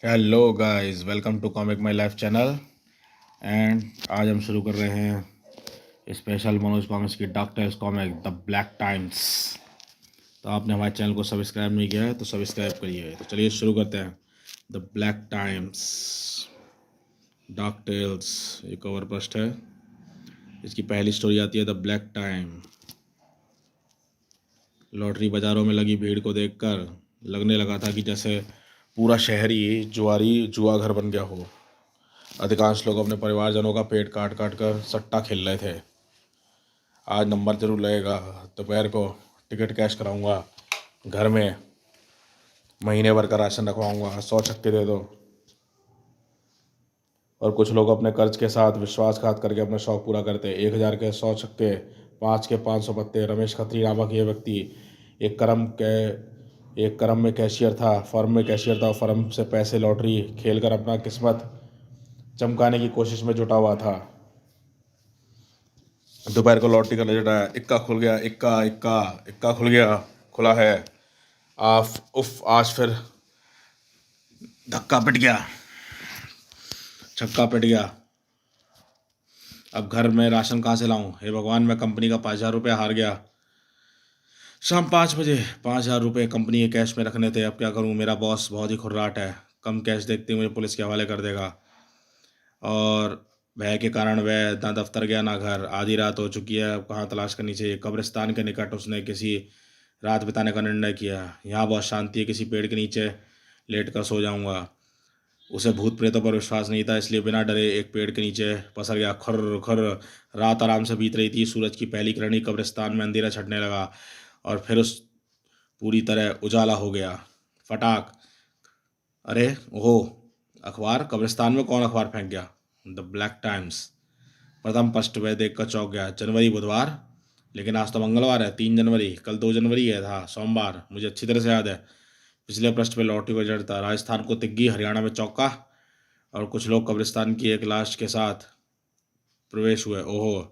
Hello guys, welcome to comic my life channel. And आज हम शुरू कर रहे हैं स्पेशल मनोज कॉमिक्स की doctors comic the black times. तो आपने हमारे चैनल को सब्सक्राइब नहीं किया है तो सब्सक्राइब करिए। तो चलिए शुरू करते हैं। The black times dark tales, ये कवर फर्स्ट है। इसकी पहली स्टोरी आती है द ब्लैक टाइम। लॉटरी बाजारों में लगी भीड़ को देखकर लगने लगा था कि जैसे पूरा शहर ही जुआ घर बन गया हो। अधिकांश लोग अपने परिवारजनों का पेट काट काट कर सट्टा खेल रहे थे। आज नंबर जरूर लगेगा, दोपहर को टिकट कैश कराऊंगा, घर में महीने भर का राशन रखवाऊंगा, 100 छक्के दे दो। और कुछ लोग अपने कर्ज के साथ विश्वासघात करके अपना शौक पूरा करते। 1000 के 100 छक्के, 5 के 500 पत्ते। रमेश खत्री नामक ये व्यक्ति एक क्रम में कैशियर था, फर्म में कैशियर था और फर्म से पैसे लॉटरी खेल कर अपना किस्मत चमकाने की कोशिश में जुटा हुआ था। दोपहर को लॉटरी का रिजल्ट आया। इक्का खुल गया, इक्का इक्का इक्का खुल गया, खुला है। आज फिर धक्का पिट गया, छक्का पिट गया। अब घर में राशन कहाँ से लाऊं? हे भगवान, मैं कंपनी का 5,000 रुपये हार गया। शाम 5 बजे 5,000 रुपये कंपनी के कैश में रखने थे। अब क्या करूं? मेरा बॉस बहुत ही खुर्राट है, कम कैश देखते ही मुझे पुलिस के हवाले कर देगा। और भय के कारण वह ना दफ्तर गया ना घर। आधी रात हो चुकी है, अब कहाँ तलाश करनी चाहिए? कब्रिस्तान के निकट उसने किसी रात बिताने का निर्णय किया। यहाँ बहुत शांति है, किसी पेड़ के नीचे लेट कर सो जाऊंगा। उसे भूत प्रेतों पर विश्वास नहीं था, इसलिए बिना डरे एक पेड़ के नीचे पसर गया। खुर खुर। रात आराम से बीत रही थी। सूरज की पहली किरण ही कब्रिस्तान में अंधेरा छटने लगा और फिर उस पूरी तरह उजाला हो गया। फटाक। अरे ओहो, अखबार! कब्रिस्तान में कौन अखबार फेंक गया? The black times. प्रथम पृष्ठ वह देखकर चौंक गया। जनवरी, बुधवार। लेकिन आज तो मंगलवार है, 3 जनवरी। कल 2 जनवरी है था, सोमवार। मुझे अच्छी तरह से याद है। पिछले पृष्ठ पे लॉटरी का रिजल्ट था। राजस्थान को तिग्गी, हरियाणा में चौका और कुछ लोग कब्रिस्तान की एक लाश के साथ प्रवेश हुए। ओहो।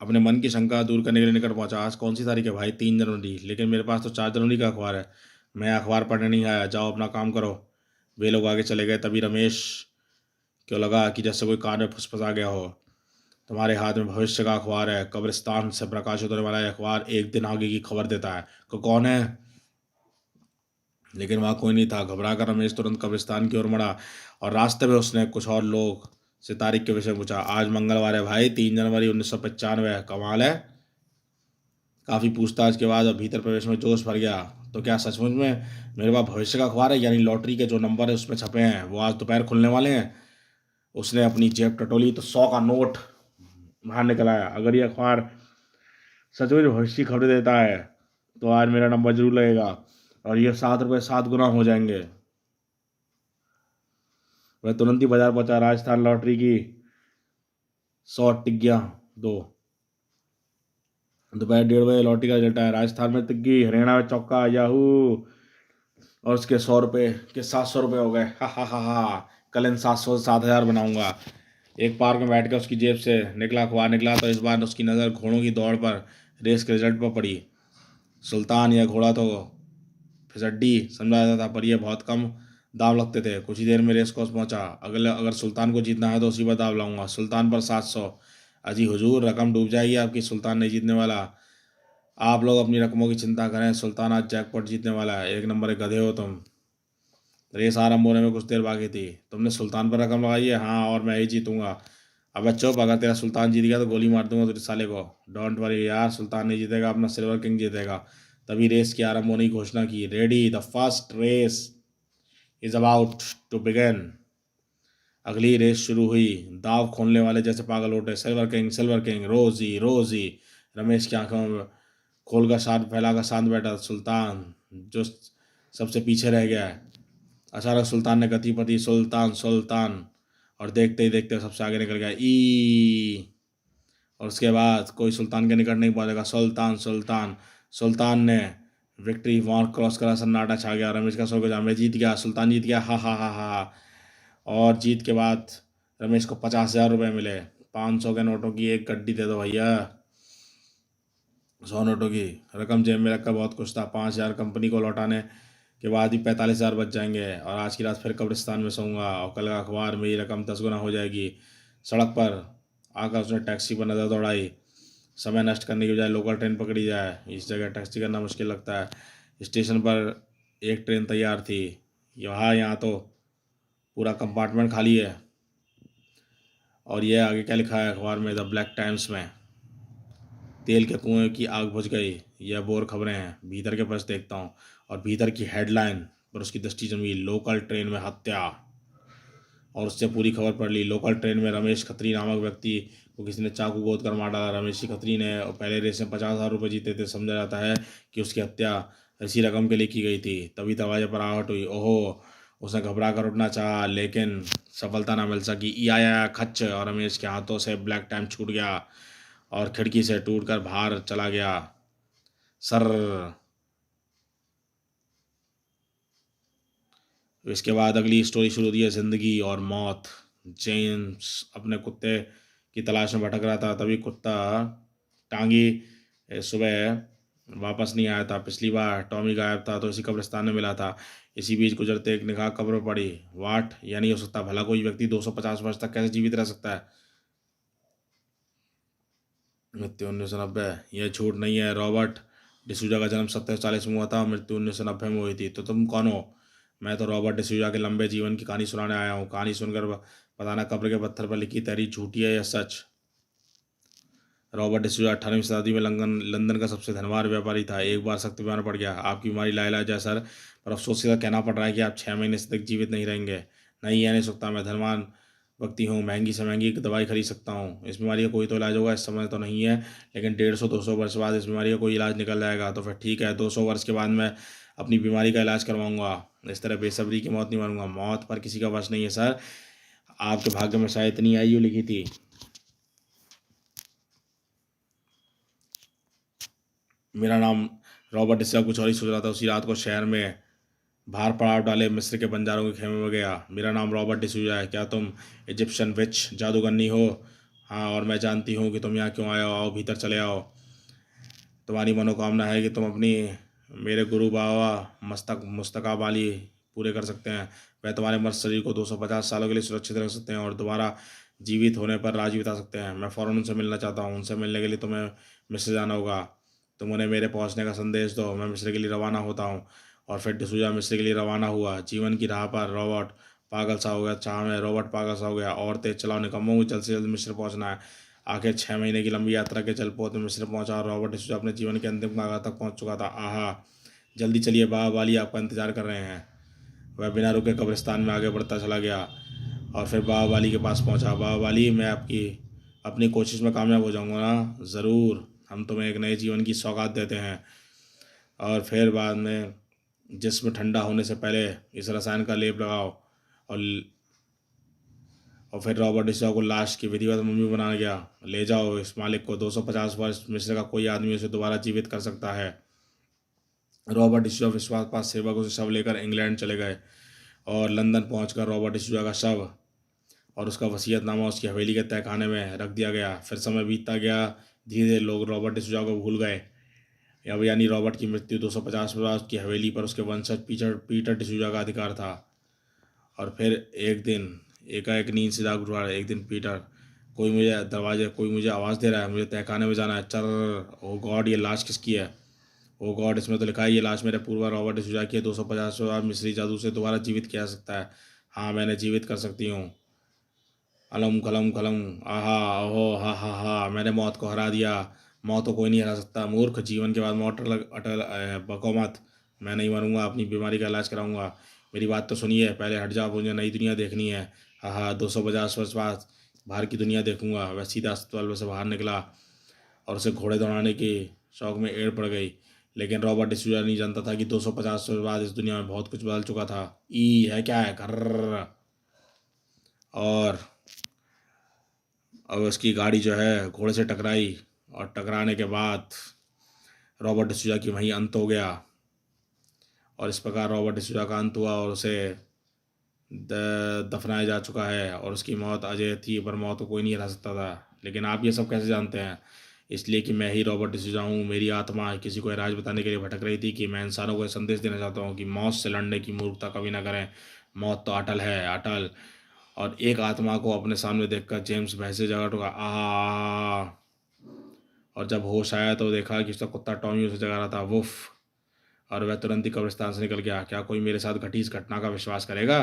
अपने मन की शंका दूर करने के लिए निकट पहुंचा। आज कौन सी तारीख है भाई? 3 जनवरी। लेकिन मेरे पास तो 4 जनवरी का अखबार है। मैं अखबार पढ़ने नहीं आया, जाओ अपना काम करो। वे लोग आगे चले गए। तभी रमेश को लगा कि जैसे कोई कान में फुसफुसा गया हो। तुम्हारे हाथ में भविष्य का अखबार है। कब्रिस्तान से प्रकाशित होने वाला अखबार एक दिन आगे की खबर देता है। कौन है? लेकिन वहाँ कोई नहीं था। घबरा कर रमेश तुरंत कब्रिस्तान की ओर मुड़ा और रास्ते में उसने कुछ और लोग से तारीख के विषय में पूछा। आज मंगलवार है भाई, 3 जनवरी 1995। कमाल है। काफ़ी पूछताछ के बाद अब भीतर प्रवेश में जोश भर गया। तो क्या सचमुच में मेरे पास भविष्य का अखबार है? यानी लॉटरी के जो नंबर है उसमें छपे हैं वो आज दोपहर खुलने वाले हैं? उसने अपनी जेब टटोली तो 100 का नोट बाहर निकल आया। अगर ये अखबार सचमुच भविष्य की खबर देता है तो आज मेरा नंबर जरूर लगेगा और ये 7 रुपये 7 गुना हो जाएंगे। वह तुरंत ही बाजार पहुंचा। राजस्थान लॉटरी की 100 टिग्गियां दो। दोपहर 1:30 लॉटरी का रिजल्ट आया। राजस्थान में तिग्गी, हरियाणा में चौका, याहू। और उसके 100 रुपये के 700 रुपये हो गए। हा हा हा हा। कल इन 700 से 7,000 बनाऊंगा। एक पार्क में बैठ कर उसकी जेब से निकला अखबार निकला तो इस बार उसकी नज़र घोड़ों की दौड़ पर रेस के रिजल्ट पर पड़ी। सुल्तान या घोड़ा तो फिसड्डी समझा जाता था, पर यह बहुत कम दाव लगते थे। कुछ ही देर में रेस कोर्स पहुंचा। अगर सुल्तान को जीतना है तो उसी पर दाव लाऊंगा। सुल्तान पर 700। अजी हुजूर, रकम डूब जाएगी आपकी, सुल्तान नहीं जीतने वाला। आप लोग अपनी रकमों की चिंता करें, सुल्तान आज जैकपॉट जीतने वाला है। एक नंबर के गधे हो तुम। रेस आरंभ होने में कुछ देर बाकी थी। तुमने सुल्तान पर रकम लगाई है? हाँ, और मैं ही जीतूंगा। अब चुप, अगर तेरा सुल्तान जीत गया तो गोली मार दूंगा तेरे साले को। डोंट वरी यार, सुल्तान नहीं जीतेगा, अपना सिल्वर किंग जीतेगा। तभी रेस की आरंभ होने की घोषणा की। Ready, the first race is about to begin. अगली रेस शुरू हुई। दाव खोलने वाले जैसे पागल उठे। सिल्वर किंग, रोजी रोजी। रमेश की आंखों में खोलकर शांत फैलाकर शांत बैठा सुल्तान जो सबसे पीछे रह गया है। अचानक सुल्तान ने गति पकड़ी। सुल्तान सुल्तान। और देखते ही देखते सबसे आगे निकल गया। ई। और उसके बाद कोई सुल्तान के निकट नहीं पहुंचेगा। सुल्तान सुल्तान। सुल्तान ने विक्ट्री वॉर क्रॉस करा। सन्नाटा छा गया। रमेश का स्वर्ग जा, मैं जीत गया, सुल्तान जीत गया, हा हा हा हा। और जीत के बाद रमेश को 50,000 रुपये मिले। 500 के नोटों की एक गड्डी दे दो भैया। 100 नोटों की रकम जेब में रखकर बहुत खुश था। 5,000 कंपनी को लौटाने के बाद ही 45,000 बच जाएंगे और आज की रात फिर कब्रिस्तान में सोऊंगा और कल का अखबार मेरी रकम 10 गुना हो जाएगी। सड़क पर आकर उसने टैक्सी पर नज़र दौड़ाई। समय नष्ट करने की बजाय लोकल ट्रेन पकड़ी जाए, इस जगह टैक्सी करना मुश्किल लगता है। स्टेशन पर एक ट्रेन तैयार थी। यहाँ तो पूरा कंपार्टमेंट खाली है। और यह आगे क्या लिखा है अखबार में, द ब्लैक टाइम्स में, तेल के कुएं की आग बुझ गई। यह बोर खबरें हैं। भीतर के पृष्ठ देखता हूँ और भीतर की हेडलाइन पर उसकी दृष्टि जमी, लोकल ट्रेन में हत्या। और उससे पूरी खबर पढ़ ली। लोकल ट्रेन में रमेश खत्री नामक व्यक्ति को किसी ने चाकू गोद कर मार डाला। रमेश खत्री ने पहले रेस में 50,000 रुपये जीते थे। समझा जाता है कि उसकी हत्या इसी रकम के लिए की गई थी। तभी दरवाजे पर आहट हुई। ओहो, उसने घबरा कर उठना चाहा लेकिन सफलता ना मिल सकी। ई आया खच्च और रमेश के हाथों से ब्लैक टाइम छूट गया और खिड़की से टूटकर बाहर चला गया। सर। इसके बाद अगली स्टोरी शुरू होती है, जिंदगी और मौत। जेम्स अपने कुत्ते की तलाश में भटक रहा था। तभी कुत्ता टांगी सुबह वापस नहीं आया था। पिछली बार टॉमी गायब था तो इसी कब्रिस्तान में मिला था। इसी बीच गुजरते एक निगाह कब्र पड़ी। वाट, यह नहीं हो सकता। भला कोई व्यक्ति 250 वर्ष तक कैसे जीवित रह सकता है? मृत्यु 1990। यह झूठ नहीं है। रॉबर्ट डिसूजा का जन्म 1740 में हुआ था। मृत्यु 1990 में हुई थी। तो तुम कौन हो? मैं तो रॉबर्ट डिसूजा के लंबे जीवन की कहानी सुनाने आया हूँ। कहानी सुनकर बताना कब्र के पत्थर पर लिखी तहरीर झूठी है या सच। रॉबर्ट डिसूजा 18वीं शताब्दी में लंदन लंदन का सबसे धनवान व्यापारी था। एक बार सख्त बीमार पड़ गया। आपकी बीमारी लाइलाज है सर, पर अफसोस के साथ कहना पड़ रहा है कि आप 6 महीने से तक जीवित नहीं रहेंगे। नहीं, यह नहीं सकता। मैं धनवान व्यक्ति हूँ, महंगी से महंगी दवाई खरीद सकता हूँ। इस बीमारी का कोई तो इलाज होगा। इस समय तो नहीं है, लेकिन 150-200 वर्ष बाद इस बीमारी का कोई इलाज निकल जाएगा। तो फिर ठीक है, 200 वर्ष के बाद मैं अपनी बीमारी का इलाज करवाऊंगा। इस तरह बेसब्री की मौत नहीं मरूंगा। मौत पर किसी का वश नहीं है सर। आपके भाग्य में शायद इतनी आयु लिखी थी। मेरा नाम रॉबर्ट। इससे कुछ और ही सोच रहा था। उसी रात को शहर में बाहर पड़ाव डाले मिस्र के बंजारों के खेमे में गया। मेरा नाम रॉबर्ट डिसूजा है। क्या तुम इजिप्शियन विच जादूगरनी हो? हाँ, और मैं जानती हूँ कि तुम यहाँ क्यों आए हो। आओ भीतर चले आओ। तुम्हारी मनोकामना है कि तुम अपनी मेरे गुरु बाबा मस्तक मुस्तकाब वाली पूरे कर सकते हैं। वह तुम्हारे मर्द शरीर को 250 सालों के लिए सुरक्षित रख सकते हैं और दोबारा जीवित होने पर राज बिता सकते हैं। मैं फ़ौरन उनसे मिलना चाहता हूँ। उनसे मिलने के लिए तुम्हें मिस्र जाना होगा। तुम उन्हें मेरे पहुँचने का संदेश दो। मैं मिस्र के लिए रवाना होता हूँ। और फिर डिसूजा मिस्र के लिए रवाना हुआ। जीवन की राह पर रॉबर्ट पागल सा हो गया। चाह में रॉबर्ट पागल सा हो गया। और तेज चलाओ निकम्मों, जल्द से जल्द मिस्र पहुँचना है। आखिर 6 महीने की लंबी यात्रा के जलपोत में मिस्र पहुंचा और रॉबर्ट डिसूजा अपने जीवन के अंतिम कागाज तक पहुंच चुका था। आहा, जल्दी चलिए, बाबा वाली आपका इंतजार कर रहे हैं। वह बिना रुके कब्रिस्तान में आगे बढ़ता चला गया और फिर बाबा वाली के पास पहुंचा। बाबा वाली, मैं आपकी अपनी कोशिश में कामयाब हो जाऊंगा ना? ज़रूर। हम तुम्हें एक नए जीवन की सौगात देते हैं। और फिर बाद में जिस्म ठंडा होने से पहले इस रसायन का लेप लगाओ। और फिर रॉबर्ट डिसूजा को लाश की विधिवत मम्मी बनाया गया। ले जाओ इस मालिक को। 250 वर्ष मिस्र का कोई आदमी उसे दोबारा जीवित कर सकता है। रॉबर्ट डिसूजा विश्वास पास सेवक उसे शव लेकर इंग्लैंड चले गए और लंदन पहुंचकर रॉबर्ट डिसूजा का शव और उसका वसीयतनामा उसकी हवेली के तहखाने में रख दिया गया। फिर समय बीतता गया। धीरे धीरे लोग रॉबर्ट डिसूजा को भूल गए। अब यानी रॉबर्ट की मृत्यु 250 वर्ष की हवेली पर उसके वंशज पीटर पीटर डिसूजा का अधिकार था। और फिर एक दिन एकाएक नींद से जाग उठा। एक दिन पीटर, कोई मुझे आवाज़ दे रहा है। मुझे तहखाने में जाना है। चल। ओ गॉड, ये लाश किसकी है? ओ गॉड, इसमें तो लिखा है ये लाश मेरे पूर्वज रॉबर्ट डिसूजा की है। 250 बार मिस्री जादू से दोबारा जीवित किया जा सकता है। हाँ, मैंने जीवित कर सकती हूँ। अलम कलम कलम। आहा, ओहो, हा हा हा, मैंने मौत को हरा दिया। मौत को कोई नहीं हरा सकता। मूर्ख, जीवन के बाद मौत अटल बको मत। मैं नहीं मरूंगा। अपनी बीमारी का इलाज कराऊंगा। मेरी बात तो सुनिए। पहले हट जाओ, मुझे नई दुनिया देखनी है। हाँ हाँ, 250 वर्ष बाद बाहर की दुनिया देखूंगा। वह सीधा अस्पताल में से बाहर निकला और उसे घोड़े दौड़ाने के शौक में एड़ पड़ गई। लेकिन रॉबर्ट डिसूजा नहीं जानता था कि 250 वर्ष बाद इस दुनिया में बहुत कुछ बदल चुका था। ई है क्या है घर। और अब उसकी गाड़ी जो है घोड़े से टकराई और टकराने के बाद रॉबर्ट डिसूजा की वहीं अंत हो गया। और इस प्रकार रॉबर्ट डिसूजा का अंत हुआ और उसे दफनाया जा चुका है। और उसकी मौत अजय थी, पर मौत को कोई नहीं हरा सकता था। लेकिन आप ये सब कैसे जानते हैं? इसलिए कि मैं ही रॉबर्ट डिसूजा हूँ। मेरी आत्मा किसी को राज बताने के लिए भटक रही थी कि मैं इंसानों को संदेश देना चाहता हूँ कि मौत से लड़ने की मूर्खता कभी ना करें। मौत तो अटल है, अटल। और एक आत्मा को अपने सामने देखकर जेम्स भैंसे जगह उठा आ। और जब होश आया तो देखा कि उसका कुत्ता टॉमी उसे जगा रहा था, वुफ। और वह तुरंत ही कब्रिस्तान से निकल गया। क्या कोई मेरे साथ घटी इस घटना का विश्वास करेगा?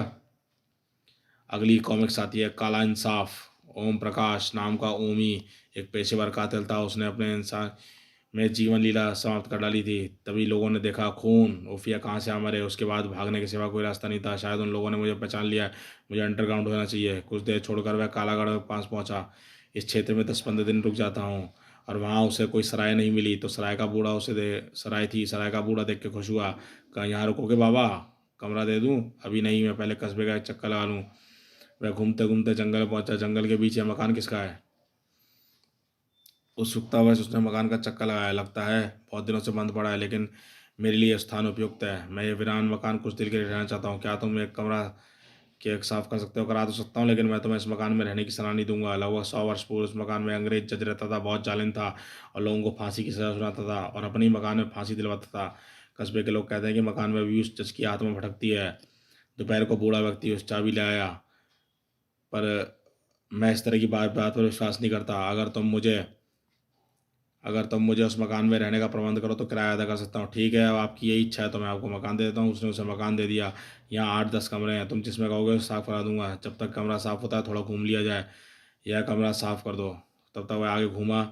अगली कॉमिक्स आती है काला इंसाफ। ओम प्रकाश नाम का ओमी एक पेशेवर कातिल था। उसने अपने इंसान में जीवन लीला समाप्त कर डाली थी। तभी लोगों ने देखा खून, ओफिया कहाँ से आ मरे। उसके बाद भागने के सिवा कोई रास्ता नहीं था। शायद उन लोगों ने मुझे पहचान लिया। मुझे अंडरग्राउंड होना चाहिए। कुछ देर छोड़कर वह कालागढ़ के पास पहुंचा। इस क्षेत्र में 10-15 दिन रुक जाता हूँ। और वहाँ उसे कोई सराय नहीं मिली तो सराय का बूढ़ा उसे दे सराय थी। सराय का बूढ़ा देख के खुश हुआ। कहा यहाँ रुकोगे बाबा, कमरा दे दूँ? अभी नहीं, मैं पहले कस्बे का एक चक्कर लगा लूँ। वह घूमते घूमते जंगल में पहुंचा। जंगल के बीच यह मकान किसका है? उत्सुकतावश उसने मकान का चक्कर लगाया। लगता है बहुत दिनों से बंद पड़ा है, लेकिन मेरे लिए स्थान उपयुक्त है। मैं ये वीरान मकान कुछ देर के लिए रहना चाहता हूँ। क्या तुम एक कमरा के साफ कर सकते हो? करा तो सकता हूँ, लेकिन मैं तुम्हें इस मकान में रहने की सलाह नहीं दूंगा। लगभग 100 वर्ष पूर्व इस मकान में अंग्रेज जज रहता था। बहुत जालिम था और लोगों को फांसी की सजा सुनाता था और अपने ही मकान में फांसी दिलवाता था। कस्बे के लोग कहते हैं कि मकान में भी उस जज की आत्मा भटकती है। दोपहर को बूढ़ा व्यक्ति उस चाबी ले आया, पर मैं इस तरह की बात पर विश्वास नहीं करता। अगर तुम मुझे उस मकान में रहने का प्रबंध करो तो किराया अदा कर सकता हूँ। ठीक है, अब आपकी यही इच्छा है तो मैं आपको मकान दे देता हूँ। उसने उसे मकान दे दिया। यहाँ 8-10 कमरे हैं, तुम जिसमें कहोगे साफ़ करा दूंगा। जब तक कमरा साफ़ होता है थोड़ा घूम लिया जाए। यह कमरा साफ़ कर दो। तब तक वह आगे घूमा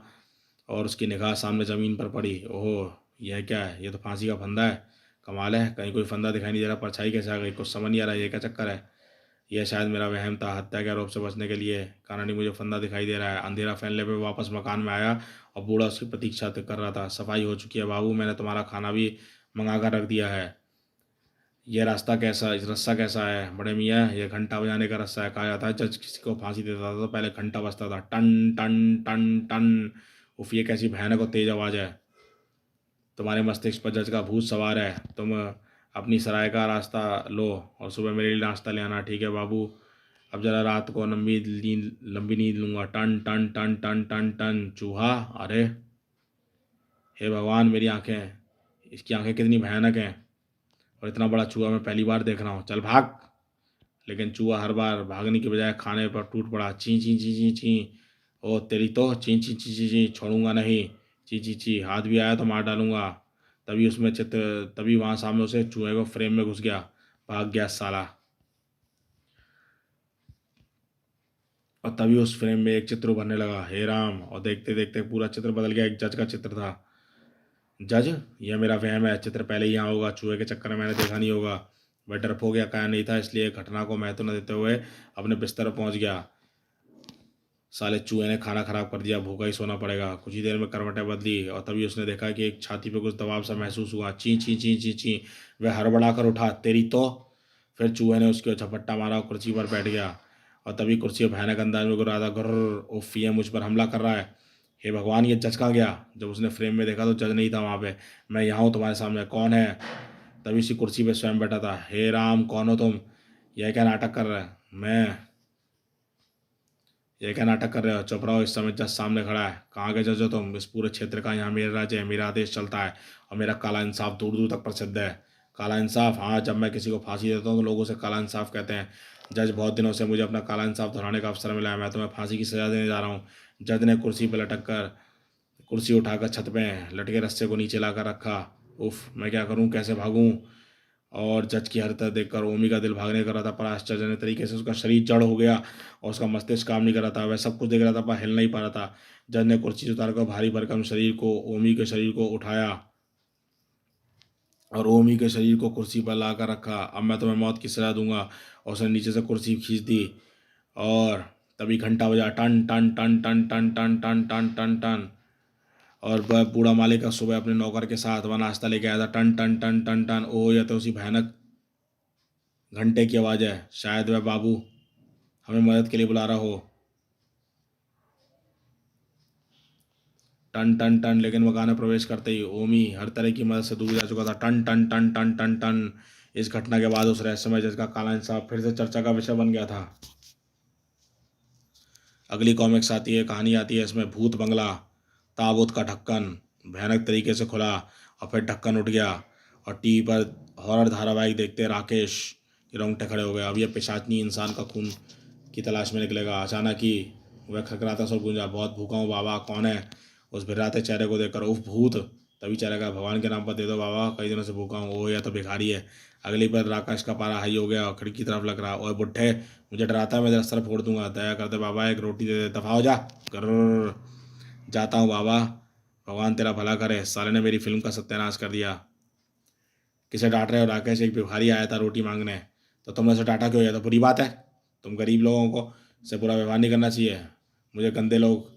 और उसकी निगाह सामने ज़मीन पर पड़ी। ओह, यह क्या है? यह तो फांसी का फंदा है। कमाल है, कहीं कोई फंदा दिखाई नहीं दे रहा, परछाई कैसे आ गई? कुछ समझ नहीं आ रहा, ये क्या चक्कर है? यह शायद मेरा वहम था। हत्या के आरोप से बचने के लिए कानूनी मुझे फंदा दिखाई दे रहा है। अंधेरा फैलने पर वापस मकान में आया और बूढ़ा उसकी प्रतीक्षा कर रहा था। सफाई हो चुकी है बाबू, मैंने तुम्हारा खाना भी मंगा कर रख दिया है। यह रस्सा कैसा है बड़े मियाँ? यह घंटा बजाने का रस्सा है। कहा जाता है जज किसी को फांसी देता था तो पहले घंटा बजता था, टन टन टन टन। उफ, ये कैसी भयानक और तेज आवाज़ है। तुम्हारे मस्तिष्क पर जज का भूत सवार है। तुम अपनी सराय का रास्ता लो और सुबह मेरे लिए नाश्ता ले आना। ठीक है बाबू? अब जरा रात को लंबी नींद लूंगा। टन टन टन टन टन टन। चूहा? अरे हे भगवान, मेरी आंखें, इसकी आंखें कितनी भयानक हैं। और इतना बड़ा चूहा मैं पहली बार देख रहा हूँ। चल भाग। लेकिन चूहा हर बार भागने की बजाय खाने पर टूट पड़ा। ची ची ची ची ची। ओ तेरी तो, ची ची ची ची ची, छोड़ूंगा नहीं। ची ची ची, हाथ भी आया तो मार डालूंगा। तभी वहां सामने उसे चूहे को फ्रेम में घुस गया। भाग गया साला। और तभी उस फ्रेम में एक चित्र उभरने लगा। हे राम! और देखते देखते पूरा चित्र बदल गया। एक जज का चित्र था। जज? यह मेरा वहम है। चित्र पहले ही यहाँ होगा। चूहे के चक्कर में मैंने देखा नहीं होगा। वह डरपोक या काया नहीं था, इसलिए घटना को महत्व न देते हुए अपने बिस्तर पर पहुंच गया। साले चूहे ने खाना खराब कर दिया, भूखा ही सोना पड़ेगा। कुछ ही देर में करवटें बदली और तभी उसने देखा कि एक छाती पे कुछ दबाव सा महसूस हुआ। ची ची ची ची ची। वह हड़बड़ा कर उठा। तेरी तो। फिर चूहे ने उसके झपट्टा मारा और कुर्सी पर बैठ गया। और तभी कुर्सी भयानक अंदाज में गिर रहा था। गुर्र! उफ, ये मुझ पर हमला कर रहा है। हे भगवान, ये जज कहाँ गया? जब उसने फ्रेम में देखा तो जज नहीं था वहाँ पे। मैं यहाँ हूँ तुम्हारे सामने, कौन है? तभी उसी कुर्सी पे स्वयं बैठा था। हे राम, कौन हो तुम? यह क्या नाटक कर रहा है? ये क्या नाटक कर रहे हो? चुप रहो। इस समय जज सामने खड़ा है। कहाँ के जज हो तुम? इस पूरे क्षेत्र का यहाँ मेरा राज्य है, मेरा आदेश चलता है और मेरा काला इंसाफ दूर दूर तक प्रसिद्ध है। काला इंसाफ? हाँ, जब मैं किसी को फांसी देता हूँ तो लोग उसे काला इंसाफ कहते हैं। जज, बहुत दिनों से मुझे अपना काला इंसाफ दोहराने का अवसर मिला है। मैं तुम्हें फांसी की सजा देने जा रहा हूँ। जज ने कुर्सी उठाकर छत में लटके रस्से को नीचे लाकर रखा। उफ, मैं क्या करूँ, कैसे भागूँ? और जज की हरकत देखकर ओमी का दिल भागने कर रहा था, पर आश्चर्यजनक तरीके से उसका शरीर जड़ हो गया और उसका मस्तिष्क काम नहीं कर रहा था। वह सब कुछ देख रहा था पर हिल नहीं पा रहा था। जज ने कुर्सी से उतारकर भारी भरकम ओमी के शरीर को उठाया और ओमी के शरीर को कुर्सी पर ला कर रखा। अब मैं तुम्हें मौत की सजा दूंगा। और उसने नीचे से कुर्सी खींच दी और तभी घंटा बजा। टन टन टन टन टन टन टन टन टन टन। और वह बूढ़ा मालिक सुबह अपने नौकर के साथ वह नाश्ता लेके आया था। टन टन टन टन टन। ओह, यह तो उसी भयानक घंटे की आवाज़ है। शायद वह बाबू हमें मदद के लिए बुला रहा हो। टन टन टन। लेकिन मकान में प्रवेश करते ही ओमी हर तरह की मदद से दूर जा चुका था। टन टन टन टन टन टन। इस घटना के बाद उस रहस्यमय जिसका काला इंसाफ फिर से चर्चा का विषय बन गया था। अगली कॉमिक्स आती है, कहानी आती है इसमें भूत बंगला। ताबूत का ढक्कन भयानक तरीके से खुला और फिर ढक्कन उठ गया और टीवी पर हॉरर धारावाहिक देखते राकेश के रोंगटे खड़े हो गए। अब यह पिशाचनी इंसान का खून की तलाश में निकलेगा। अचानक ही वह खड़खड़ाता स्वर गूंजा, बहुत भूखा हूँ बाबा। कौन है? उस भिर्राते चेहरे को देखकर उफ भूत। तभी चेहरे का, भगवान के नाम पर दे दो बाबा, कई दिनों से भूखा हूँ। ओह यह तो भिखारी है। अगली पर राकेश का पारा हाई हो गया और खिड़की की तरफ लग रहा। ओए बुड्ढे, मुझे डराता है, मैं तेरा सर फोड़ दूंगा। दया करते बाबा, एक रोटी दे दे। दफा हो जा। कर जाता हूँ बाबा, भगवान तेरा भला करे। साले ने मेरी फिल्म का सत्यानाश कर दिया। किसे डांट रहे हो राकेश? एक भिखारी आया था रोटी मांगने, तो तुमने उसे डांटा क्यों? यह तो बुरी बात है। तुम गरीब लोगों को से बुरा व्यवहार नहीं करना चाहिए। मुझे गंदे लोग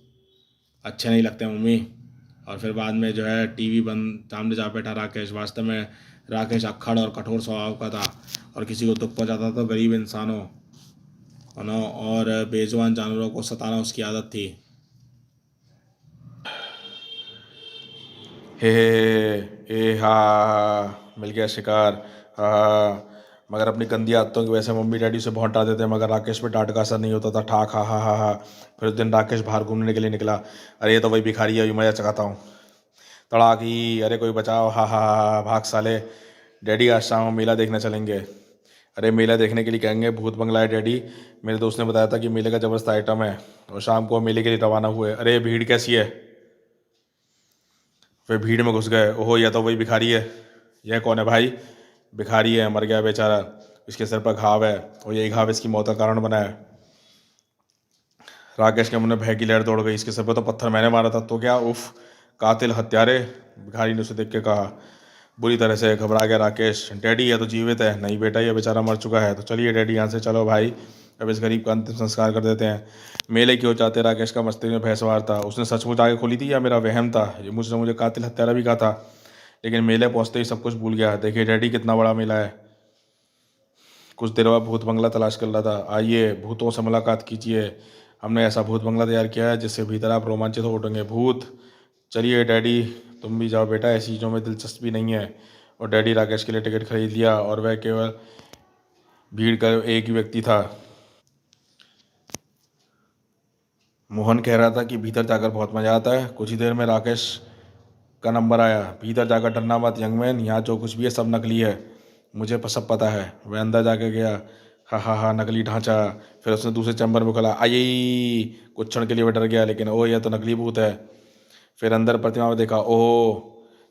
अच्छे नहीं लगते मम्मी। और फिर बाद में जो है टीवी बंद, सामने जा बैठा राकेश। वास्तव में राकेश अक्खड़ और कठोर स्वभाव का था और किसी को दुख पहुंचाता तो गरीब इंसानों और बेजुबान जानवरों को सताना उसकी आदत थी। हे ए हा, मिल गया शिकार। हा हा। मगर अपनी गंदी आदतों की वजह से मम्मी डैडी से बहुत डांटते थे, मगर राकेश पे डांट का असर नहीं होता था। ठाक हा हा हा हा। फिर उस दिन राकेश बाहर घूमने के लिए निकला। अरे ये तो वही भिखारी है, अभी मजा चकाता हूँ। तड़ाकी, अरे कोई बचाओ, हा हा हा, भाग साले। डैडी आज शाम हम मेला देखने चलेंगे। अरे मेला देखने के लिए कहेंगे, भूत बंगला है डैडी। मेरे दोस्त ने बताया था कि मेले का जबरदस्त आइटम है और शाम को हम मेले के लिए रवाना हुए। अरे भीड़ कैसी है? वे भीड़ में घुस गए। ओहो यह तो वही भिखारी है। यह कौन है भाई? भिखारी है, मर गया बेचारा। इसके सिर पर घाव है और यही घाव इसकी मौत का कारण बना है। राकेश के मन में भय की लहर दौड़ गई। इसके सिर पर तो पत्थर मैंने मारा था, तो क्या? उफ, कातिल हत्यारे, भिखारी ने उसे देख के कहा। बुरी तरह से घबरा गया राकेश। डैडी यह तो जीवित है। नहीं बेटा, यह बेचारा मर चुका है। तो चलिए डैडी यहाँ से चलो भाई, अब इस गरीब का अंतिम संस्कार कर देते हैं। मेले की ओर जाते राकेश का मस्तिष्क में भय सवार था। उसने सचमुच आगे खोली थी या मेरा वहम था? ये मुझे कातिल हत्यारा भी कहा था, लेकिन मेले पहुंचते ही सब कुछ भूल गया। देखिए डैडी, कितना बड़ा मेला है। कुछ देर बाद भूत बंगला तलाश कर रहा था। आइए भूतों से मुलाकात कीजिए। हमने ऐसा भूत बंगला तैयार किया है जिससे भीतर आप रोमांचित हो उठेंगे। भूत, चलिए डैडी तुम भी जाओ बेटा, ऐसी चीज़ों में दिलचस्पी नहीं है। और डैडी राकेश के लिए टिकट खरीद लिया और वह केवल भीड़ का एक ही व्यक्ति था। मोहन कह रहा था कि भीतर जाकर बहुत मज़ा आता है। कुछ ही देर में राकेश का नंबर आया। भीतर जाकर डरना मत यंग मैन, यहाँ जो कुछ भी है सब नकली है, मुझे सब पता है। वह अंदर जाके गया। हा हा हा, नकली ढांचा। फिर उसने दूसरे चैम्बर में खोला। आई, कुछ क्षण के लिए वह डर गया, लेकिन ओह यह तो नकली भूत है। फिर अंदर प्रतिमा में देखा। ओह,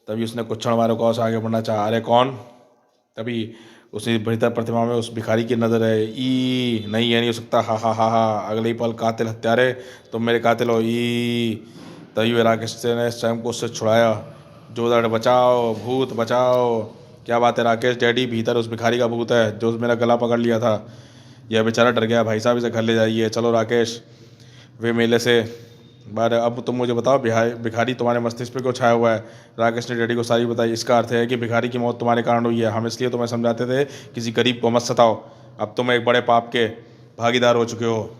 तभी उसने कुछ क्षण मारो से आगे बढ़ना चाहा। अरे कौन? तभी उसी भीतर प्रतिमा में उस भिखारी की नजर है। ई नहीं, ये नहीं हो सकता। हा हा हा हा। अगले ही पल, कातिल हत्यारे, तुम मेरे कातिल हो। ई तभी वे राकेश ने स्वयं को उससे छुड़ाया। जोरदार, बचाओ भूत बचाओ। क्या बात है राकेश? डैडी भीतर उस भिखारी का भूत है जो मेरा गला पकड़ लिया था। यह बेचारा डर गया। भाई साहब इसे घर ले जाइए। चलो राकेश। वे मेले से बाहर। अब तुम मुझे बताओ, भिखारी तुम्हारे मस्तिष्क पे क्यों छाया हुआ है? राकेश ने डैडी को सारी बताई। इसका अर्थ है कि भिखारी की मौत तुम्हारे कारण हुई है। हम इसलिए तुम्हें समझाते थे किसी गरीब को मत सताओ। अब तुम एक बड़े पाप के भागीदार हो चुके हो।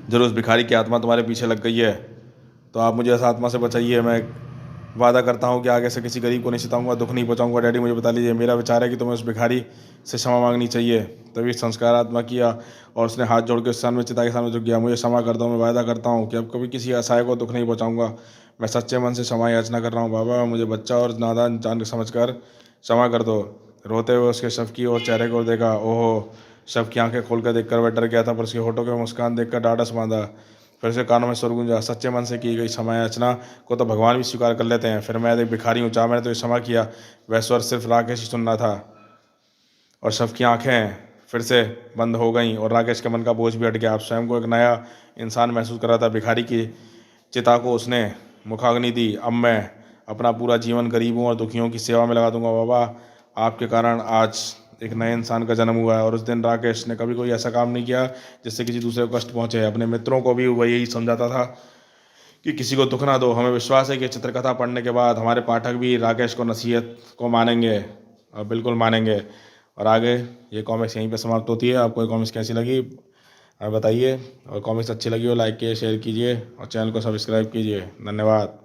जरूर उस भिखारी की आत्मा तुम्हारे पीछे लग गई है, तो आप मुझे इस आत्मा से बचाइए। मैं वादा करता हूँ कि आगे से किसी गरीब को नहीं सताऊंगा, दुख नहीं पहुँचाऊंगा। डैडी मुझे बता लीजिए, मेरा विचार है कि तुम्हें उस भिखारी से क्षमा मांगनी चाहिए। तभी संस्कार आत्मा किया और उसने हाथ जोड़ के उस सामने चिता के सामने झुक गया। मुझे क्षमा कर दो, मैं वादा करता हूँ कि अब कभी किसी असहाय को दुख नहीं पहुँचाऊंगा। मैं सच्चे मन से क्षमा याचना कर रहा हूँ बाबा, मुझे बच्चा और नादान जान समझ कर क्षमा कर दो। रोते हुए उसके शव की ओर चेहरे को देखा। ओहो, शव की आंखें खोलकर देखकर वह डर गया था, पर उसके होठों के मुस्कान देखकर ढाढ़स बांधा। फिर उसके कानों में स्वर गूंजा, सच्चे मन से की गई क्षमा याचना को तो भगवान भी स्वीकार कर लेते हैं। फिर मैं एक भिखारी हूँ, चाहे मैंने तो क्षमा किया। वह स्वर सिर्फ राकेश ही सुनना था। और शव की आंखें फिर से बंद हो गईं और राकेश के मन का बोझ भी हट गया। आप स्वयं को एक नया इंसान महसूस कर रहा था। भिखारी की चिता को उसने मुखाग्नि दी। अब मैं अपना पूरा जीवन गरीबों और दुखियों की सेवा में लगा दूंगा बाबा। आपके कारण आज एक नए इंसान का जन्म हुआ है। और उस दिन राकेश ने कभी कोई ऐसा काम नहीं किया जिससे किसी दूसरे को कष्ट पहुंचे। अपने मित्रों को भी वह यही समझाता था कि किसी को दुख ना दो। हमें विश्वास है कि चित्रकथा पढ़ने के बाद हमारे पाठक भी राकेश को नसीहत को मानेंगे, और बिल्कुल मानेंगे। और आगे ये कॉमिक्स यहीं पे समाप्त होती है। आपको ये कॉमिक्स कैसी लगी हमें बताइए, और कॉमिक्स अच्छी लगी हो लाइक कीजिए, शेयर कीजिए और चैनल को सब्सक्राइब कीजिए। धन्यवाद।